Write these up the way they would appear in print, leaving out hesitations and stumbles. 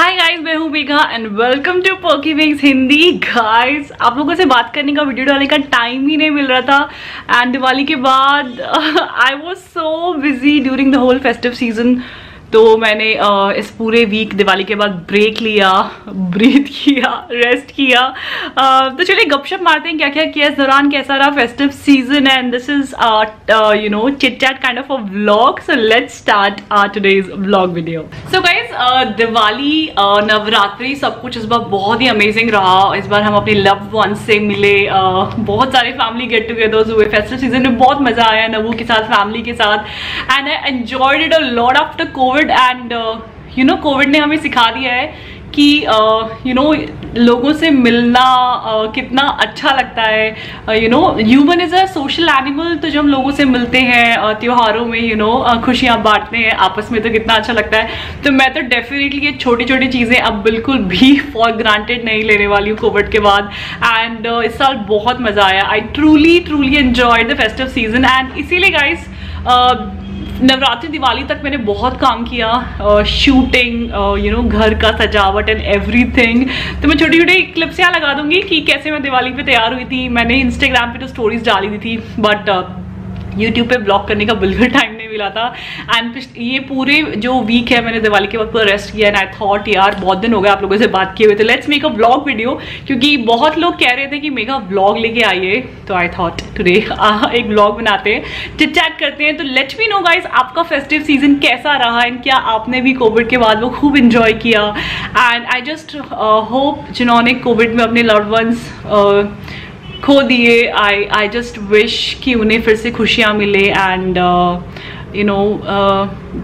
हाय guys, मैं हूँ Megha and welcome to Pokey Wings Hindi. Guys, आप लोगों से बात करने का, वीडियो डालने का टाइम ही नहीं मिल रहा था एंड दिवाली के बाद I was so busy during the whole festive season. तो मैंने इस पूरे वीक दिवाली के बाद ब्रेक लिया, ब्रीथ किया, रेस्ट किया। तो चलिए गपशप मारते हैं क्या क्या किया इस दौरान, कैसा रहा festive season. And this is you know chit chat kind of a vlog. So let's start today's vlog video. So guys, Diwali, Navratri, सब कुछ इस बार बहुत ही अमेजिंग रहा। इस बार हम अपने लव्ड वंस से मिले, बहुत सारे फैमिली गेट टुगेदर्स हुए। फेस्टिव सीजन में बहुत मजा आया नवू के साथ, फैमिली के साथ, and I enjoyed it a lot after Covid. And you know Covid ने हमें सिखा दिया है कि यू नो लोगों से मिलना कितना अच्छा लगता है। You know human is a social animal. तो जब हम लोगों से मिलते हैं त्योहारों में, यू नो खुशियाँ बांटते हैं आपस में, तो कितना अच्छा लगता है। तो मैं तो डेफिनेटली ये छोटी छोटी चीज़ें अब बिल्कुल भी फॉर ग्रांटेड नहीं लेने वाली हूँ कोविड के बाद। एंड इस साल बहुत मज़ा आया। I truly enjoyed the festive season. And इसीलिए गाइस, नवरात्रि दिवाली तक मैंने बहुत काम किया, शूटिंग, यू नो घर का सजावट एंड एवरीथिंग। तो मैं छोटी छोटी क्लिप्स यहाँ लगा दूंगी कि कैसे मैं दिवाली पे तैयार हुई थी। मैंने इंस्टाग्राम पे तो स्टोरीज डाली दी थी, बट यूट्यूब पे ब्लॉग करने का बिल्कुल टाइम नहीं मिला था। एंड ये पूरे जो वीक है मैंने दिवाली के बाद पूरा रेस्ट किया। एंड आई थॉट यार बहुत दिन हो गए आप लोगों से बात किए हुए, तो let's make a vlog video. क्योंकि बहुत लोग कह रहे थे कि मेगा व्लॉग लेके आइए, तो आई थॉट टुडे एक व्लॉग बनाते हैं, चिट चैट करते हैं। तो लेट मी नो गाइज, आपका फेस्टिव सीजन कैसा रहा एंड क्या आपने भी कोविड के बाद वो खूब इंजॉय किया। एंड आई जस्ट होप जिन्होंने कोविड में अपने लव्ड वंस खो दिए, आई जस्ट विश कि उन्हें फिर से खुशियाँ मिले and you know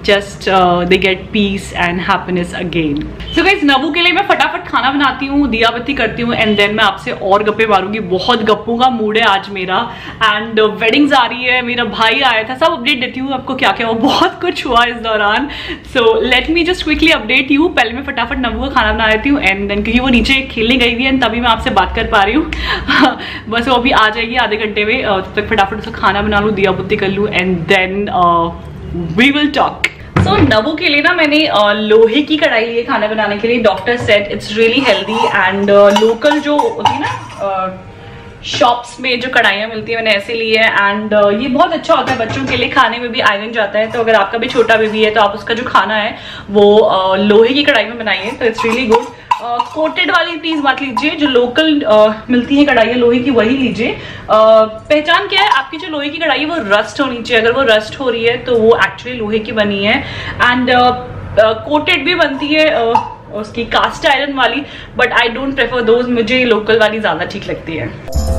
just they get peace and happiness again. So guys, नवू के लिए मैं फटाफट खाना बनाती हूँ, दिया बत्ती करती हूँ, एंड देन मैं आपसे और गप्पे मारूंगी। बहुत गप्पों का मूड है आज मेरा। एंड वेडिंग्स आ रही है, मेरा भाई आया था, सब अपडेट देती हूँ आपको क्या क्या हुआ। बहुत कुछ हुआ इस दौरान। सो let me just quickly update you. पहले मैं फटाफट नवू का खाना बना देती हूँ, एंड देन क्योंकि वो नीचे खेलने गई हुई है तभी मैं आपसे बात कर पा रही हूँ। बस वो अभी आ जाएगी आधे घंटे में, तब तक फटाफट उसका खाना बना लूँ, दिया बत्ती कर लूँ, and then we will talk. So Navu के लिए ना मैंने लोहे की कढ़ाई ली है खाना बनाने के लिए। Doctor said it's really healthy and local जो होती है ना शॉप्स में जो कढ़ाइयाँ मिलती है, मैंने ऐसे ली है। एंड ये बहुत अच्छा होता है बच्चों के लिए, खाने में भी आयरन जाता है। तो अगर आपका भी छोटा बेबी है तो आप उसका जो खाना है वो लोहे की कढ़ाई में बनाइए, तो इट्स रियली गुड। कोटेड वाली प्लीज मत लीजिए, जो लोकल मिलती है कढ़ाई लोहे की वही लीजिए। पहचान क्या है आपकी, जो लोहे की कढ़ाई है वो रस्ट होनी चाहिए। अगर वो रस्ट हो रही है तो वो एक्चुअली लोहे की बनी है। एंड कोटेड भी बनती है उसकी कास्ट आयरन वाली, but I don't prefer those. मुझे लोकल वाली ज्यादा ठीक लगती है।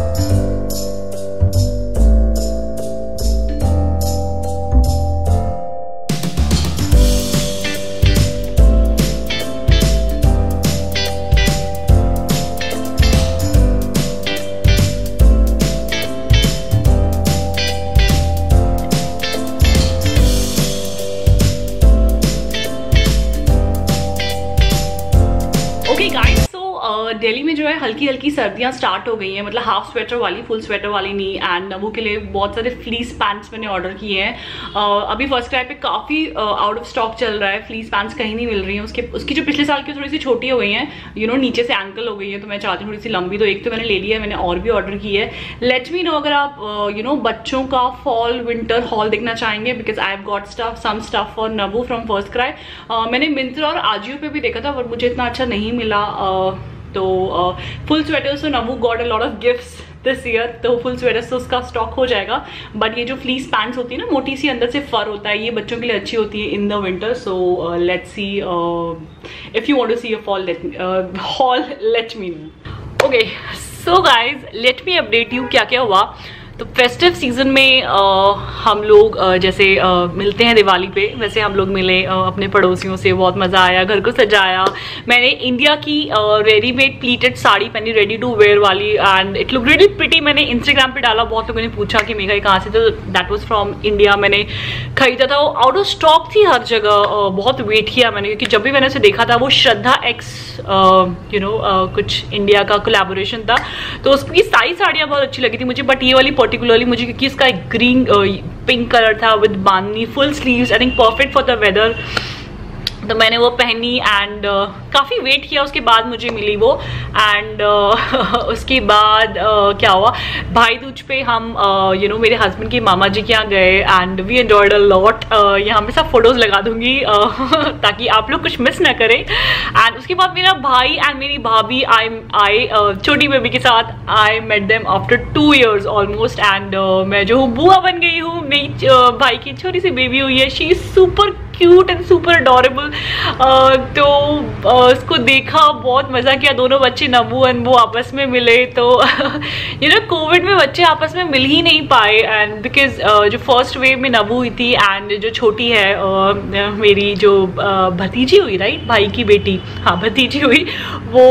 दिल्ली में जो है हल्की हल्की सर्दियां स्टार्ट हो गई हैं, मतलब हाफ स्वेटर वाली, फुल स्वेटर वाली नहीं। एंड नवू के लिए बहुत सारे फ्लीस पैंट्स मैंने ऑर्डर किए हैं। अभी फर्स्ट क्राई पे काफ़ी आउट ऑफ स्टॉक चल रहा है, फ्लीस पैंट्स कहीं नहीं मिल रही हैं। उसकी जो पिछले साल की थोड़ी सी छोटी हो गई हैं, यू नो नीचे से एंकल हो गई है, तो मैं चाहती हूँ थोड़ी सी लंबी। तो एक तो मैंने ले लिया है, मैंने और भी ऑर्डर की है। लेट मी नो अगर आप यू नो बच्चों का फॉल विंटर हॉल देखना चाहेंगे, because I have got some stuff for Navu from FirstCry. मैंने मिंत्रा और आजियो पे भी देखा था, बट मुझे इतना अच्छा नहीं मिला। तो फुल स्वेटर्स तो Navu got a lot of gifts this year, तो फुल स्वेटर्स तो उसका स्टॉक हो जाएगा। बट ये जो फ्लीस पैंट्स होती है ना, मोटी सी अंदर से फर होता है, ये बच्चों के लिए अच्छी होती है in the winter. So let's see if you want to see a fall haul, let me know. Okay so guys, let me update you क्या क्या हुआ। तो फेस्टिव सीजन में हम लोग जैसे मिलते हैं दिवाली पे, वैसे हम लोग मिले अपने पड़ोसियों से, बहुत मज़ा आया, घर को सजाया। मैंने इंडिया की रेडीमेड प्लीटेड साड़ी पहनी, रेडी टू वेयर वाली, and it look really pretty. मैंने इंस्टाग्राम पे डाला, बहुत लोगों ने पूछा कि मेघा कहाँ से, तो दैट वाज फ्रॉम इंडिया। मैंने खरीदा था, वो आउट ऑफ स्टॉक थी हर जगह। बहुत वेट किया मैंने, क्योंकि जब भी मैंने उसे देखा था वो श्रद्धा एक्स यू नो कुछ इंडिया का कोलैबोरेशन था, तो उसकी सारी साड़ियाँ बहुत अच्छी लगी थी मुझे। बट ये वाली पर्टिकुलरली मुझे, क्योंकि इसका एक ग्रीन पिंक कलर था with bandhani, full sleeves, I think perfect for the weather. तो मैंने वो पहनी एंड काफ़ी वेट किया, उसके बाद मुझे मिली वो। एंड उसके बाद क्या हुआ, भाई दूज पे हम मेरे हस्बैंड के मामा जी के यहाँ गए and we enjoyed a lot. यहाँ पे सब फोटोज़ लगा दूंगी ताकि आप लोग कुछ मिस ना करें। एंड उसके बाद मेरा भाई एंड मेरी भाभी आई छोटी बेबी के साथ, I met them after 2 years almost. And मैं जो हूँ बुआ बन गई हूँ, मेरी भाई की छोटी सी बेबी हुई है, she is super cute and super adorable. तो उसको देखा, बहुत मज़ा किया। दोनों बच्चे नबू एंड वो आपस में मिले, तो कोविड में बच्चे आपस में मिल ही नहीं पाए। एंड बिकॉज जो फर्स्ट वेव में नबू हुई थी एंड जो छोटी है मेरी जो भतीजी हुई, राइट, भाई की बेटी, हाँ भतीजी हुई, वो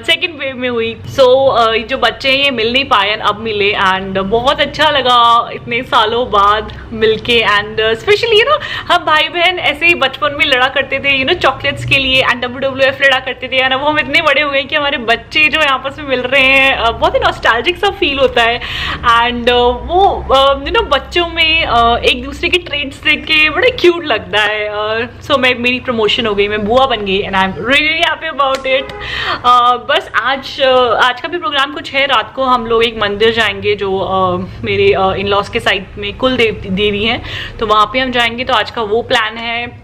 सेकेंड वेव में हुई। सो जो बच्चे हैं ये मिल नहीं पाए, अब मिले एंड बहुत अच्छा लगा इतने सालों बाद मिलके। एंड स्पेशली हम भाई बहन ऐसे ही बचपन में लड़ा करते थे चॉकलेट्स के लिए, एंड WWF लड़ा करते थे। वो हम इतने बड़े हो गए कि हमारे बच्चे जो है आपस में मिल रहे हैं, बहुत ही नॉस्टैल्जिक सा फील होता है। एंड वो बच्चों में एक दूसरे के ट्रेड्स देख के बड़े क्यूट लगता है। सो मेरी प्रमोशन हो गई, मैं बुआ बन गई and I am really happy about it. बस आज का भी प्रोग्राम कुछ है। रात को हम लोग एक मंदिर जाएंगे जो मेरे इन लॉज के साइड में कुल देवी हैं, तो वहाँ पे हम जाएंगे। तो आज का वो प्लान है।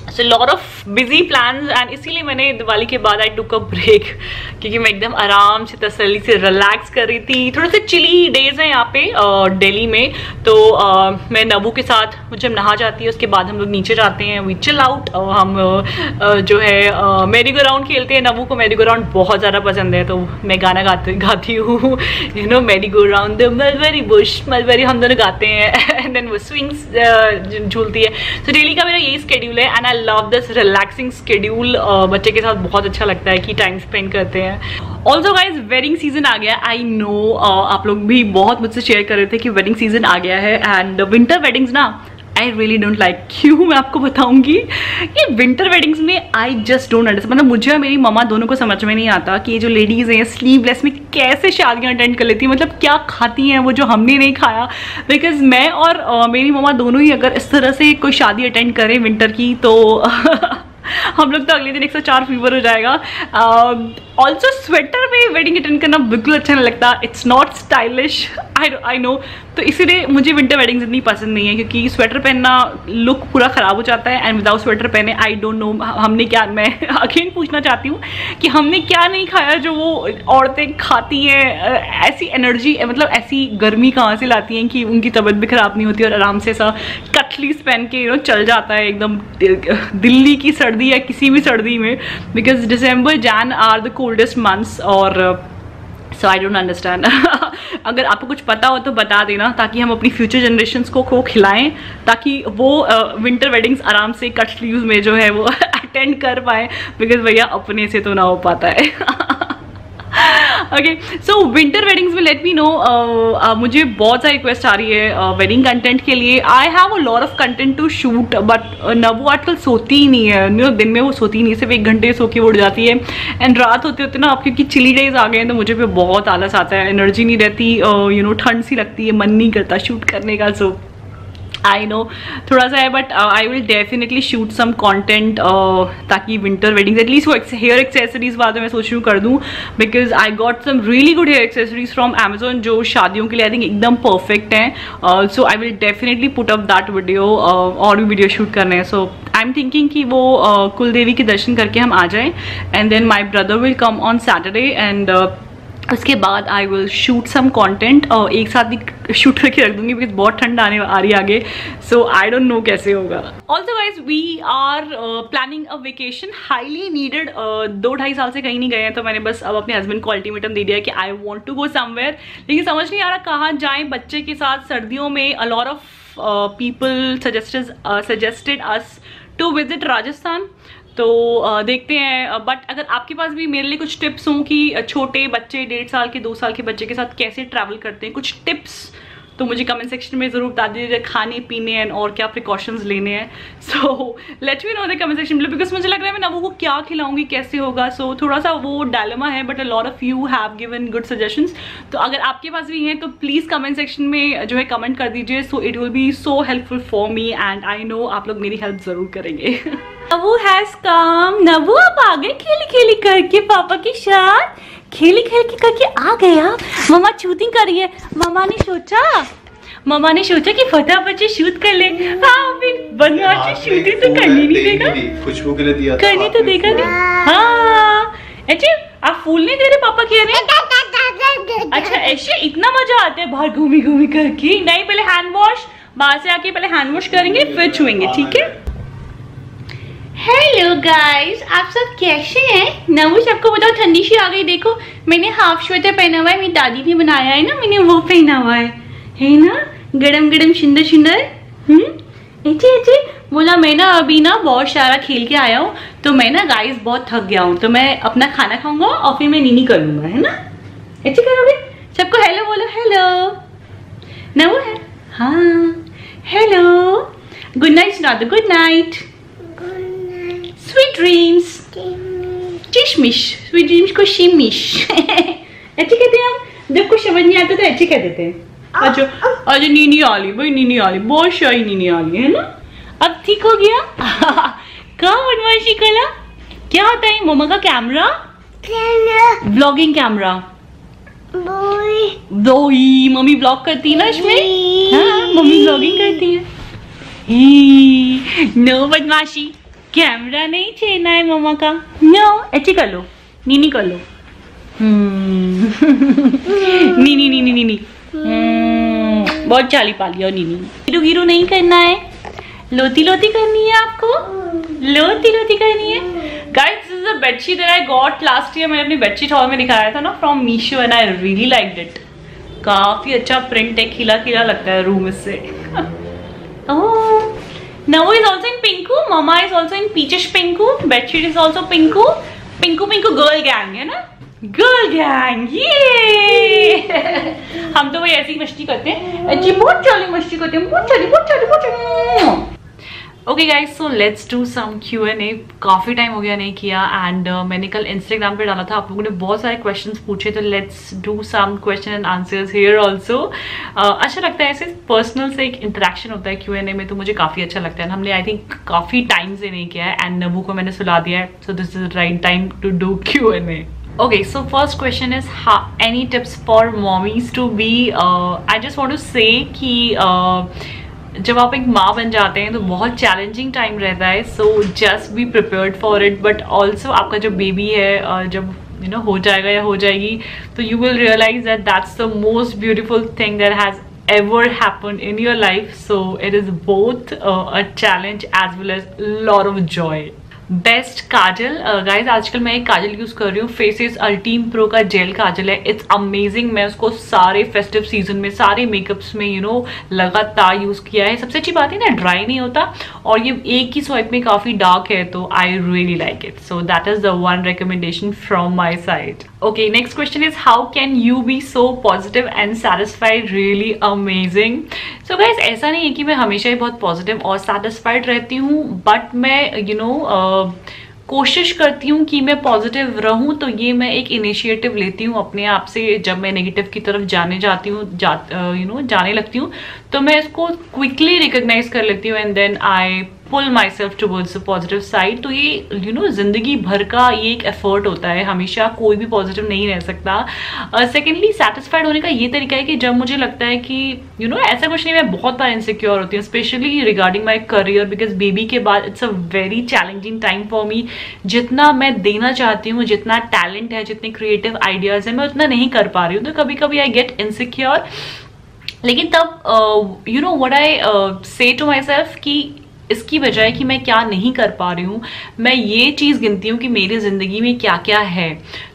So lot of busy plans and इसीलिए मैंने दिवाली के बाद आई टुक अ ब्रेक, क्योंकि मैं एकदम आराम से तसल्ली से रिलैक्स कर रही थी। थोड़े से चिली डेज हैं यहाँ पे दिल्ली में, तो मैं नबू के साथ जब नहा जाती है उसके बाद हम लोग नीचे जाते हैं, वी चिल आउट। हम जो है मेरी गो राउंड खेलते हैं। नबू को मेरी गो राउंड बहुत ज़्यादा पसंद है, तो मैं गाना गाती हूँ मेरी go round the mulberry Bush, mulberry हम दोनों गाते हैं एंड देन वो स्विंग्स झूलती है। तो डेली का मेरा यही स्केड्यूल है and I love this relaxing schedule. बच्चे के साथ बहुत अच्छा लगता है कि टाइम स्पेंड करते हैं। ऑल्सो गाइज वेडिंग सीजन आ गया, आई नो आप लोग भी बहुत मुझसे शेयर कर रहे थे कि वेडिंग सीजन आ गया है। एंड विंटर वेडिंग्स ना आई रियली डोंट लाइक। क्यों, मैं आपको बताऊंगी। ये विंटर वेडिंग्स में आई जस्ट डोंट अंडरस्टैंड, मतलब मुझे और मेरी मम्मा दोनों को समझ में नहीं आता कि ये जो लेडीज़ हैं स्लीवलेस में कैसे शादियां अटेंड कर लेती हैं, मतलब क्या खाती हैं वो जो हमने नहीं खाया। बिकॉज मैं और मेरी मम्मा दोनों ही अगर इस तरह से कोई शादी अटेंड करें विंटर की, तो हम लोग तो अगले दिन 104 फीवर हो जाएगा। ऑल्सो स्वेटर में वेडिंग अटेंड करना बिल्कुल अच्छा नहीं लगता, it's not stylish, I know. तो इसीलिए मुझे विंटर वेडिंग्स इतनी पसंद नहीं है, क्योंकि स्वेटर पहनना लुक पूरा ख़राब हो जाता है। एंड विदाउट स्वेटर पहने आई डोंट नो हमने क्या, मैं अगेन पूछना चाहती हूँ कि हमने क्या नहीं खाया जो वो औरतें खाती हैं। ऐसी एनर्जी, मतलब ऐसी गर्मी कहाँ से लाती हैं कि उनकी तबीयत भी ख़राब नहीं होती और आराम से सा कटलीस पहन के चल जाता है एकदम दिल्ली की सर्दी या किसी भी सर्दी में। Because December Jan are the coldest months, और सो आई डोंट अंडरस्टैंड। अगर आपको कुछ पता हो तो बता देना, ताकि हम अपनी फ्यूचर जनरेशन्स को खिलाएं, ताकि वो विंटर वेडिंग्स आराम से कट स्लीव्स में जो है वो अटेंड कर पाए। बिकॉज भैया अपने से तो ना हो पाता है। ओके, सो विंटर वेडिंग्स में लेट मी नो। मुझे बहुत सारी रिक्वेस्ट आ रही है वेडिंग कंटेंट के लिए। I have a lot of content to shoot, but Nabu आजकल सोती ही नहीं है। दिन में वो सोती नहीं, सिर्फ 1 घंटे सो के उड़ जाती है। एंड रात होते होते ना, अब क्योंकि चिली डेज आ गए हैं तो मुझे पे बहुत आलस आता है, एनर्जी नहीं रहती, ठंड सी लगती है, मन नहीं करता शूट करने का। सो आई नो थोड़ा सा है, but I will definitely shoot some content, ताकि विंटर वेडिंग्स एटलीस्ट वो हेयर एक्सेसरीज बाद में मैं सोच रही हूँ कर दूँ। Because I got some really good hair accessories from Amazon जो शादियों के लिए आई थिंक एकदम परफेक्ट हैं। So I will definitely put up that video, और भी वीडियो शूट करने हैं। सो आई एम थिंकिंग कि वो कुलदेवी के दर्शन करके हम आ जाएँ, and then my brother will come on Saturday, and उसके बाद I will shoot some content, और एक साथ ही शूट करके रख दूंगी बिकॉज बहुत ठंड आने आ रही है आगे। सो आई डोंट नो कैसे होगा। Also guys we are planning a vacation, highly needed. 2-2.5 साल से कहीं नहीं गए हैं, तो मैंने बस अब अपने हस्बैंड को अल्टीमेटम दे दिया कि I want to go somewhere, लेकिन समझ नहीं आ रहा कहाँ जाएं बच्चे के साथ सर्दियों में। A lot of people suggested us to visit Rajasthan, तो देखते हैं। बट अगर आपके पास भी मेरे लिए कुछ टिप्स हों कि छोटे बच्चे 1.5 साल के 2 साल के बच्चे के साथ कैसे ट्रैवल करते हैं, कुछ टिप्स, तो मुझे कमेंट सेक्शन में ज़रूर बता दीजिए खाने पीने एंड और क्या प्रिकॉशंस लेने हैं. सो let me know the comment section में, बिकॉज मुझे लग रहा है मैं नवू को क्या खिलाऊंगी, कैसे होगा. सो थोड़ा सा वो डायलेमा है, but a lot of you have given good suggestions. तो अगर आपके पास भी हैं तो प्लीज़ कमेंट सेक्शन में जो है कमेंट कर दीजिए. So it will be so helpful for me and I know आप लोग मेरी हेल्प ज़रूर करेंगे. नवू हैज कम. नवू आप आ गए खेली खेली करके पापा के साथ, खेली खेल के करके आ गया. मम्मा शूटिंग कर रही है. मम्मा ने सोचा कि फटाफट से शूट कर ले. हाँ फिर बदमाशी शूटिंग तो करनी नहीं देगा, खुशबू के लिए दिया था, करनी तो देगा नहीं. हाँ अच्छा आप फूल नहीं दे रहे पापा के लिए. अच्छा ऐसे इतना मजा आता है बाहर घूमी घूमी करके. नहीं पहले हैंड वॉश, बाहर से आके पहले हैंड वॉश करेंगे फिर छुएंगे, ठीक है. हेलो गाइस, आप सब कैसे हैं. नवू सबको बताओ ठंडी सी आ गई. देखो मैंने हाफ स्वेटर पहना हुआ है, मेरी दादी ने बनाया है ना, मैंने वो पहना हुआ है ना, गरम गरम सुंदर सुंदर. अच्छे बोला मैं ना अभी ना बहुत सारा खेल के आया हूँ, तो मैं ना गाइस बहुत थक गया हूँ, तो मैं अपना खाना खाऊंगा और फिर मैं नीनी कर लूंगा, है ना. अच्छे करोगे. सबको हेलो बोलो. हेलो नवू है. हाँ हेलो. गुड नाइट सुना दो. Good night. Sweet dreams. चिशमिश. Sweet dreams को शिमिश. अच्छे कहते हैं हम. जब कुछ समझ नहीं आता तो अच्छे कह देते हैं. अच्छा अच्छा नीनी आली भाई, नीनी आली बहुत शाही नीनी आली है ना. अब ठीक हो गया. कहाँ बदमाशी कला. क्या होता है मम्मा का कैमरा. Blogging camera. दोई मम्मी ब्लॉग करती है ना इसमें. हाँ मम्मी ब्लॉगिंग करती है. नो बदमाशी. कैमरा नहीं छेड़ना है मम्मा का. नो अच्छी कर लो. नीनी कर लो. नीनी नीनी नीनी. बहुत चाली पाली और नीनी. गिरू गिरू नहीं करना है, लोती लोती करनी है आपको. लोती लोती करनी है. Guys this is a bedsheet that I got last year. मैंने अपनी बेडशीट हॉल में दिखाया था ना from Meesho and I really liked it. काफी अच्छा प्रिंट है, खिला खिला लगता है रूम इससे. ओह Navoo is also in pinko. Mama is also in peachish pinko. Bedsheet is also pinko. Pinko pinko girl gang है ना. Girl gang. ये हम तो वही ऐसी ही मस्ती करते हैं. अच्छी बहुत चाली मस्ती करते हैं. बहुत चाली. Okay guys so let's do some Q&A. काफ़ी टाइम हो गया नहीं किया एंड मैंने कल इंस्टाग्राम पे डाला था. आप लोगों ने बहुत सारे क्वेश्चंस पूछे, तो let's do some question and answers here also. अच्छा लगता है ऐसे पर्सनल से एक इंटरेक्शन होता है Q&A में, तो मुझे काफ़ी अच्छा लगता है. हमने आई थिंक काफ़ी टाइम से नहीं किया है एंड नवू को मैंने सुला दिया है, so this is right time to do Q&A. Okay, so first question is any tips for mommies to be I just want to say कि जब आप एक माँ बन जाते हैं तो बहुत चैलेंजिंग टाइम रहता है. So just be prepared for it. But also आपका जो बेबी है जब यू नो हो जाएगा या हो जाएगी, तो you will realize that that's the most beautiful thing that has ever happen in your life. So it is both a challenge as well as lot of joy. Best kajal guys आजकल मैं एक kajal use कर रही हूँ. Faces Ultime Pro का gel kajal है. It's amazing. मैं उसको सारे फेस्टिव सीजन में सारे मेकअप्स में यू नो लगातार यूज किया है. सबसे अच्छी बात है ना, ड्राई नहीं होता और ये एक ही स्वाइप में काफी डार्क है, तो I really like it. So that is the one recommendation from my side. Okay next question is how can you be so positive and satisfied. Really amazing. So guys ऐसा नहीं है कि मैं हमेशा ही बहुत पॉजिटिव और सैटिस्फाइड रहती हूँ, बट मैं यू नो कोशिश करती हूँ कि मैं पॉजिटिव रहूँ. तो ये मैं एक इनिशिएटिव लेती हूँ अपने आप से. जब मैं नेगेटिव की तरफ जाने जाती हूँ जाने लगती हूँ, तो मैं इसको क्विकली रिकॉग्नाइज कर लेती हूँ and then I pull my self towards the positive side. तो ये यू नो जिंदगी भर का ये एक एफर्ट होता है. हमेशा कोई भी पॉजिटिव नहीं रह सकता. सेकेंडली सेटिस्फाइड होने का ये तरीका है कि जब मुझे लगता है कि यू नो ऐसा कुछ नहीं, मैं बहुत बार इनसिक्योर होती हूँ specially regarding my career, because baby के बाद it's a very challenging time for me. जितना मैं देना चाहती हूँ, जितना टैलेंट है, जितने क्रिएटिव आइडियाज है, मैं उतना नहीं कर पा रही हूँ. तो कभी कभी आई गेट इनसिक्योर. लेकिन तब यू नो व्हाट आई से टू माई सेल्फ कि इसकी बजाय कि मैं क्या नहीं कर पा रही हूँ, मैं ये चीज़ गिनती हूँ कि मेरी ज़िंदगी में क्या क्या है.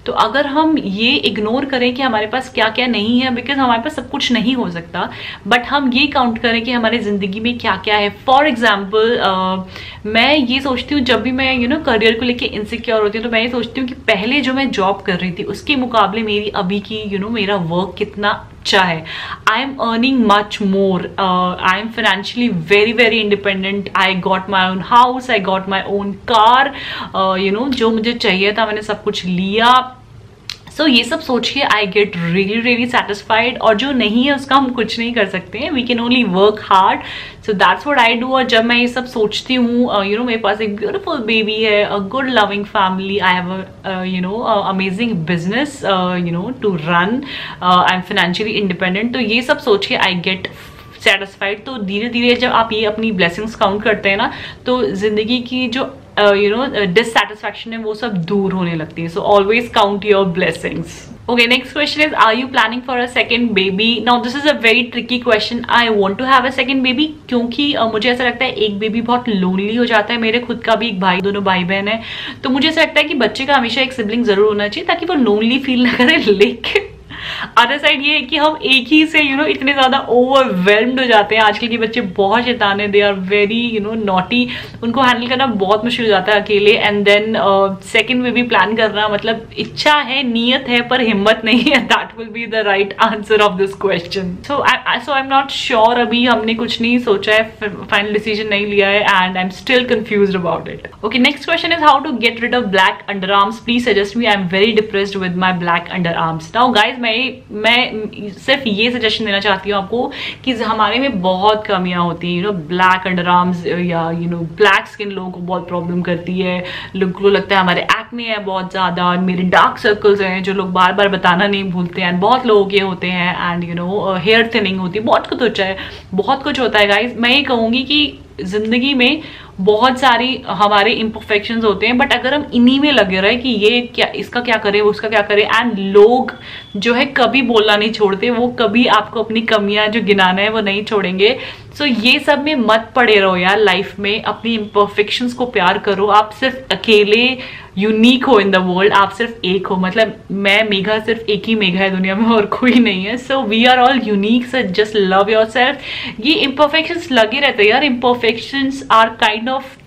तो अगर हम ये इग्नोर करें कि हमारे पास क्या क्या नहीं है, बिकॉज हमारे पास सब कुछ नहीं हो सकता, बट हम ये काउंट करें कि हमारी ज़िंदगी में क्या क्या है। फॉर एग्जाम्पल मैं ये सोचती हूँ, जब भी मैं करियर को लेके इनसिक्योर होती हूँ, तो मैं ये सोचती हूँ कि पहले जो मैं जॉब कर रही थी उसके मुकाबले मेरी अभी की मेरा वर्क कितना अच्छा है। I am earning much more, I am financially very very independent, I got my own house, I got my own car, जो मुझे चाहिए था मैंने सब कुछ लिया। सो ये सब सोच के I get really really satisfied, और जो नहीं है उसका हम कुछ नहीं कर सकते हैं, we can only work hard. So that's what I do. और जब मैं ये सब सोचती हूँ, मेरे पास एक ब्यूटीफुल बेबी है, a good loving family, I have amazing business to run, I am financially independent, तो ये सब सोच के आई गेट सेटिस्फाइड। तो धीरे धीरे जब आप ये अपनी ब्लेसिंग्स काउंट करते हैं ना, तो जिंदगी की जो डिससेटिस्फैक्शन है वो सब दूर होने लगती है। So always count your blessings. Okay, next question is, are you planning for a second baby? Now this is a very tricky question. I want to have a second baby क्योंकि मुझे ऐसा लगता है एक बेबी बहुत lonely हो जाता है। मेरे खुद का भी एक भाई, दोनों भाई बहन है, तो मुझे ऐसा लगता है कि बच्चे का हमेशा एक सिबलिंग जरूर होना चाहिए ताकि वो लोनली फील ना करे। लेकिन अदर साइड ये है कि हम एक ही से इतने ज्यादा ओवरवेल्म्ड हो जाते हैं। आजकल के बच्चे बहुत शैतान है, दे आर वेरी नॉटी, उनको हैंडल करना बहुत मुश्किल हो जाता है अकेले। And then second baby plan करना, मतलब इच्छा है, नियत है, पर हिम्मत नहीं है। That will be the right answer of this question. So I am not sure, अभी हमने कुछ नहीं सोचा है, फाइनल डिसीजन नहीं लिया है, and I am still confused about it. Okay, next question is how to get rid of black under arms, please suggest me, I am very depressed with my black under arms. Now guys, मैं सिर्फ ये suggestion देना चाहती हूँ आपको कि हमारे में बहुत कमियां होती हैं। ब्लैक अंडर आर्म्स या ब्लैक स्किन लोगों को बहुत प्रॉब्लम करती है। लोगों को लगता है हमारे एक्ने है बहुत ज्यादा, और मेरे डार्क सर्कल्स हैं जो लोग बार बार बताना नहीं भूलते हैं, बहुत लोगों के होते हैं। एंड हेयर थिनिंग होती है, बहुत कुछ होता है, बहुत कुछ होता है गाइज। मैं ये कहूँगी कि जिंदगी में बहुत सारी हमारे इम्परफेक्शंस होते हैं, बट अगर हम इन्हीं में लगे रहे कि ये क्या, इसका क्या करे, उसका क्या करे, एंड लोग जो है कभी बोलना नहीं छोड़ते, वो कभी आपको अपनी कमियां जो गिनाना है वो नहीं छोड़ेंगे। सो ये सब में मत पड़े रहो यार। लाइफ में अपनी इम्परफेक्शंस को प्यार करो। आप सिर्फ अकेले यूनिक हो इन द वर्ल्ड, आप सिर्फ एक हो, मतलब मैं मेघा, सिर्फ एक ही मेघा है दुनिया में और कोई नहीं है। So we are all unique, so just love your self. ये इम्परफेक्शंस लगे रहते हैं यार, imperfections are kind of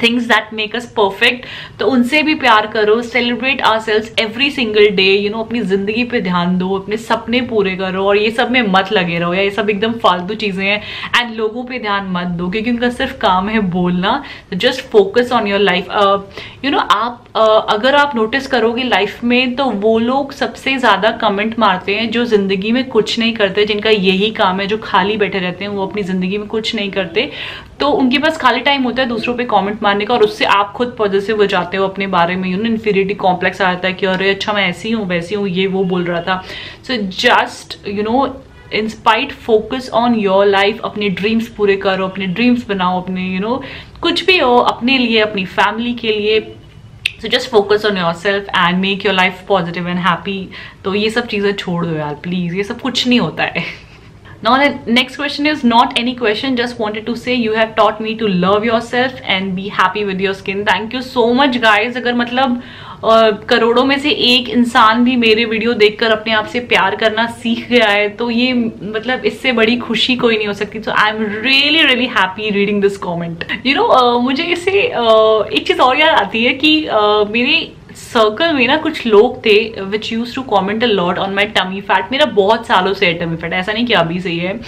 things that make us perfect, तो उनसे भी प्यार करो। Celebrate ourselves every single day, अपनी जिंदगी पे ध्यान दो, अपने सपने पूरे करो, और ये सब में मत लगे रहो यार, ये सब एकदम फालतू चीजें हैं। एंड लोगों पे ध्यान मत दो क्योंकि उनका सिर्फ काम है बोलना। Just focus on your life. आप अगर आप नोटिस करोगे लाइफ में, तो वो लोग सबसे ज्यादा कमेंट मारते हैं जो जिंदगी में कुछ नहीं करते, जिनका यही काम है, जो खाली बैठे रहते हैं, वो अपनी जिंदगी में कुछ नहीं करते, तो उनके पास खाली टाइम होता है दूसरों पे कमेंट मारने का, और उससे आप खुद पॉजिटिव हो जाते हो अपने बारे में। इन्फीरियरिटी कॉम्प्लेक्स आ जाता है कि अरे अच्छा मैं ऐसी हूँ वैसी हूँ, ये वो बोल रहा था। So just in spite focus on your life. अपने ड्रीम्स पूरे करो, अपने ड्रीम्स बनाओ, अपने कुछ भी हो, अपने लिए, अपनी फैमिली के लिए। So just focus on your self and make your life positive and happy. तो ये सब चीजें छोड़ दो यार प्लीज, ये सब कुछ नहीं होता है। Now the next question is not any question, just wanted to say you have taught me to love yourself and be happy with your skin. Thank you so much guys। अगर मतलब करोड़ों में से एक इंसान भी मेरे वीडियो देखकर अपने आप से प्यार करना सीख गया है, तो ये मतलब इससे बड़ी खुशी कोई नहीं हो सकती। So I am really really happy reading this comment। मुझे इससे एक चीज और याद आती है कि मेरे सर्कल में ना कुछ लोग थे which use to comment a lot on my tummy fat. मेरा बहुत सालों से है टमी फैट, ऐसा नहीं कि अभी से ही है,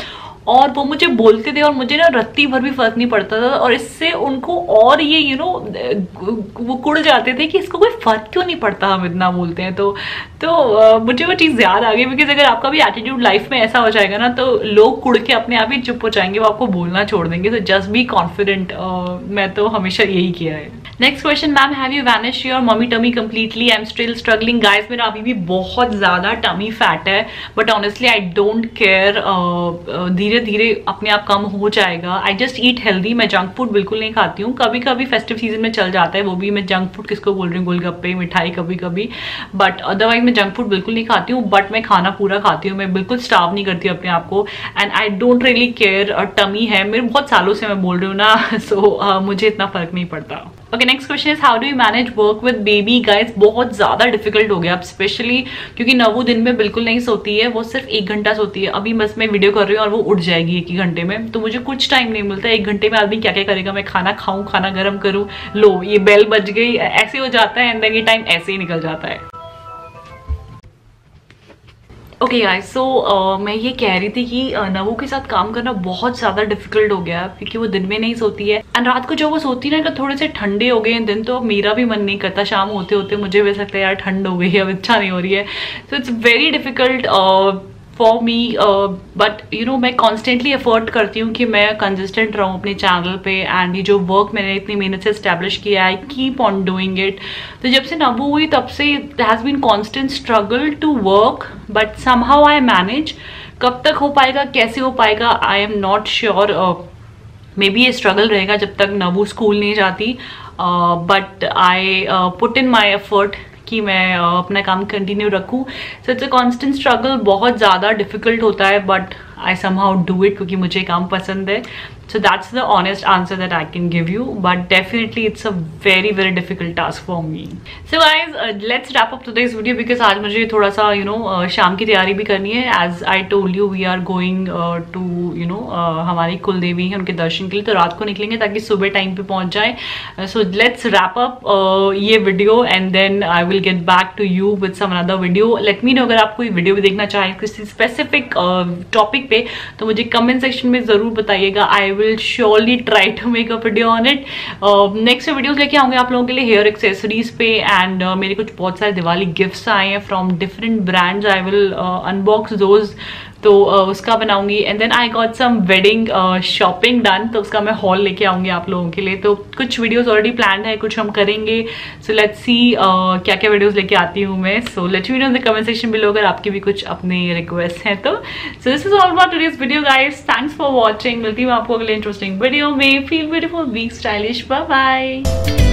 और वो मुझे बोलते थे और मुझे ना रत्ती भर भी फर्क नहीं पड़ता था, और इससे उनको और ये वो कुड़ जाते थे कि इसको कोई फर्क क्यों नहीं पड़ता, हम इतना बोलते हैं। तो मुझे वो चीज़ याद आ गई, बिकॉज अगर आपका भी एटीट्यूड लाइफ में ऐसा हो जाएगा ना, तो लोग कुड़ के अपने आप ही चुप हो जाएंगे, वो आपको बोलना छोड़ देंगे। तो जस्ट बी कॉन्फिडेंट। मैं तो हमेशा यही किया है। Next question, ma'am have you vanish your mummy tummy completely? I am still struggling guys. मेरा अभी भी बहुत ज्यादा टमी फैट है, but honestly I don't care. धीरे धीरे अपने आप कम हो जाएगा। I just eat healthy. मैं जंक फूड बिल्कुल नहीं खाती हूँ, कभी कभी फेस्टिव सीजन में चल जाता है, वो भी मैं जंक फूड किसको बोल रही हूँ, गोलगप्पे मिठाई कभी कभी, बट अदरवाइज मैं जंक फूड बिल्कुल नहीं खाती हूँ। बट मैं खाना पूरा खाती हूँ, मैं बिल्कुल स्टार्व नहीं करती अपने आप को, and I don't really care. Tummy है मेरे बहुत सालों से, मैं बोल रही हूँ ना, सो मुझे इतना फर्क नहीं पड़ता। Okay, next question is how do you manage work with baby? Guys बहुत ज्यादा डिफिकल्ट हो गया अब, स्पेशली क्योंकि नवू दिन में बिल्कुल नहीं सोती है, वो सिर्फ 1 घंटा सोती है। अभी बस मैं वीडियो कर रही हूँ और वो उठ जाएगी 1 ही घंटे में, तो मुझे कुछ टाइम नहीं मिलता। 1 घंटे में आदमी क्या क्या करेगा, मैं खाना खाऊं, खाना गर्म करूँ, लो ये बेल बज गई, ऐसे हो जाता है एंड देन ये टाइम ऐसे ही निकल जाता है। ओके गाइस, सो मैं ये कह रही थी कि नवू के साथ काम करना बहुत ज़्यादा डिफिकल्ट हो गया क्योंकि वो दिन में नहीं सोती है एंड रात को जब वो सोती है ना, थोड़े से ठंडे हो गए हैं दिन, तो अब मेरा भी मन नहीं करता। शाम होते होते मुझे भी लगता है यार ठंड हो गई है, अब इच्छा नहीं हो रही है। So it's very difficult for me, but you know मैं कॉन्स्टेंटली एफर्ट करती हूँ कि मैं कंसिस्टेंट रहूँ अपने चैनल पे, एंड ये जो वर्क मैंने इतनी मेहनत से एस्टेब्लिश किया है, I keep on doing it. तो जब से नबू हुई तब से it has been constant struggle to work, but somehow I manage. कब तक हो पाएगा, कैसे हो पाएगा, I am not sure. Maybe ये स्ट्रगल रहेगा जब तक नबू स्कूल नहीं जाती, but I put in my effort कि मैं अपना काम कंटिन्यू रखूँ। So it's a constant struggle, बहुत ज़्यादा डिफिकल्ट होता है, but I somehow do it क्योंकि मुझे काम पसंद है। So that's the honest answer that I can give you, but definitely it's a very very difficult task for me. So guys, let's wrap up today's video because आज मुझे थोड़ा सा शाम की तैयारी भी करनी है। As I told you, we are going to हमारी कुल देवी है, उनके दर्शन के लिए, तो रात को निकलेंगे ताकि सुबह टाइम पे पहुंच जाए। So let's wrap up ये video and then I will get back to you with some another video. Let me know अगर आप कोई वीडियो भी देखना चाहें किसी स्पेसिफिक टॉपिक पे, तो मुझे कमेंट सेक्शन में जरूर बताइएगा। I will surely try to make a video on it. Next videos लेके आऊंगे आप लोगों के लिए हेयर एक्सेसरीज पे, एंड मेरे कुछ बहुत सारे दिवाली गिफ्ट्स आए हैं from different brands. I will unbox those, तो उसका बनाऊंगी। And then I got some wedding shopping done, तो उसका मैं हॉल लेके आऊंगी आप लोगों के लिए। तो कुछ वीडियोस ऑलरेडी प्लान है, कुछ हम करेंगे। सो लेट्स सी क्या क्या वीडियोस लेके आती हूँ मैं। So let me know in the comment section below अगर आपके भी कुछ अपने रिक्वेस्ट हैं तो। So this is all about today's video guys, thanks for watching. मिलती हूँ आपको अगले इंटरेस्टिंग वीडियो में। Feel beautiful, be stylish, bye bye.